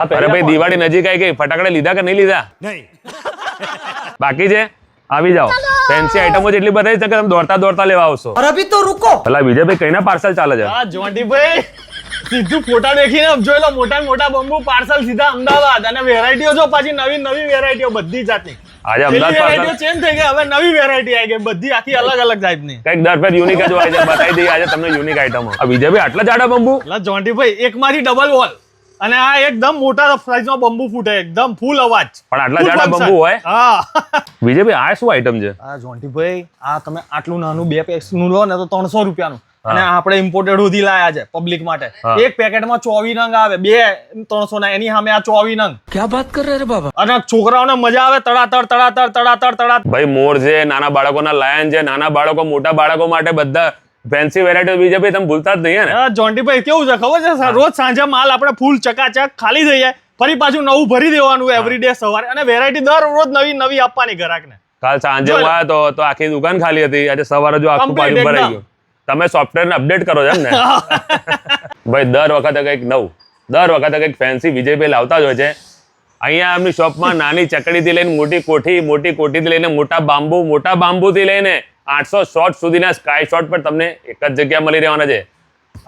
અરે ભાઈ દિવાળી નજીક આવી ગઈ, ફટાકડા લીધા કે નહીં લીધા? બાકી છે? આવી જાઓ. ફેન્સી આઈટમો જેટલી બધી છે કે તમે દોડતા દોડતા લેવા આવશો. और अभी तो रुको. ભલા વિજયભાઈ કઈના પાર્સલ ચાલે છે? હા જોન્ટીભાઈ, સીધું ફોટા દેખીને જોઈ લો, મોટા મોટા બંબુ પાર્સલ સીધા અમદાવાદ. અને વેરાયટીઓ જો પાછી નવી વેરાયટીઓ બધી જાતની. આજે અમદાવાદ વેરાયટીઓ ચેન્જ થઈ ગઈ, હવે નવી વેરાયટી આવી ગઈ, બધી આખી અલગ અલગ ટાઈપની. કઈક દર ફેર યુનિક જ હોય છે. બતાવી દઈએ આજે તમને યુનિક આઈટમો. આ વિજયભાઈ આટલા જાડા બંબુ? એટલે જોન્ટીભાઈ એકમાંથી ડબલ વોલ અને આ એકદમ મોટા સાઈઝનો બંબુ ફૂટે, એકદમ ફૂલ અવાજ. પણ આટલા જાડા બંબુ હોય? હા વિજયભાઈ આ શું આઈટમ છે? આ જોન્ટીભાઈ આ તમે આટલું નાનું 2 પેક્સ નું લો ને તો 300 રૂપિયાનું. અને આપણે ઇમ્પોર્ટેડ સુધી લાયા છે પબ્લિક માટે. એક પેકેટમાં 24 નંગ આવે, 2 300 ના, એની સામે આ 24 નંગ. क्या बात कर रहे रे बाबा? અને છોકરાઓને મજા આવે, તડાતડ. ભાઈ મોર છે, નાના બાળકોના લાયન છે, નાના બાળકો મોટા બાળકો માટે બધા ફેન્સી વેરાયટી. વિજયભાઈ તમે ભૂલતા જ નહીં ને? જોન્ટીભાઈ કેવું છે ખબર છે, રોજ સાંજે માલ આપણે ફૂલ ચકાચક ખાલી થઈ જાય, ફરી પાછું નવું ભરી દેવાનું એવરીડે સવારે, અને વેરાયટી દરરોજ નવી આપવાની ગ્રાહકને. કાલ સાંજે હું આવ્યો તો આખી દુકાન ખાલી હતી. આજે સવારે જો આખું પાછું ભરાઈ ગયું. તમે સોફ્ટવેર ને અપડેટ કરો છો એમ ને? ભાઈ દર વખતે કંઈક નવું, દર વખતે કંઈક ફેન્સી વિજયભાઈ લાવતા જ હોય છે. અહીંયા એમની શોપમાં નાની ચકડીથી લઈને મોટી કોઠીથી લઈને મોટા બાંબુથી લઈને 800 શોટ સુધીના સ્કાય શોટ પર તમને એક જ જગ્યા મળી રહેવાના છે.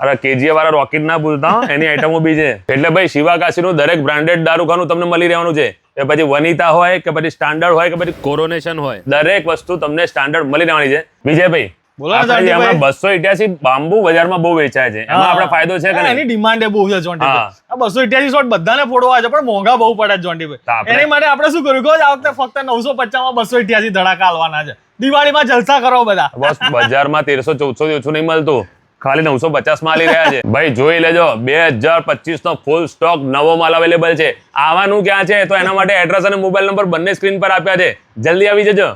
અરે કેજીએ વાળા રોકેટ ના ભૂલતા, એની આઈટમો બી છે. એટલે ભાઈ શિવાકાશીનું દરેક બ્રાન્ડેડ દારૂખાનું તમને મળી રહેવાનું છે. એ પછી વનિતા હોય કે પછી સ્ટાન્ડર્ડ હોય કે પછી કોરોનેશન હોય, દરેક વસ્તુ તમને સ્ટાન્ડર્ડ મળી રહેવાની છે. વિજયભાઈ બોલો આપણે હમણાં 288 બાંબુ બજારમાં બહુ વેચાય છે, એમાં આપણે ફાયદો છે કે નહીં? એની ડિમાન્ડ બહુ છે જોન્ટીભાઈ. આ 288 શોટ બધાને ફોડવા છે, પણ મોંઘા બહુ પડે છે જોન્ટીભાઈ. એની માટે આપણે શું કર્યું કે આ વખતે ફક્ત 950 માં 288 ધડાકા આલવાના છે. દિવાળીમાં જલસા કરો બધા. બસ બજારમાં 1300-1400 થી ઓછું નહીં મળતું, ખાલી 950 માં આલી રહ્યા છે. ભાઈ જોઈ લેજો, 2025 નો ફૂલ સ્ટોક નવો માલ અવેલેબલ છે. આવવાનું ક્યાં છે તો એના માટે એડ્રેસ અને મોબાઈલ નંબર બંને સ્ક્રીન પર આપ્યા છે. જલ્દી આવી જજો.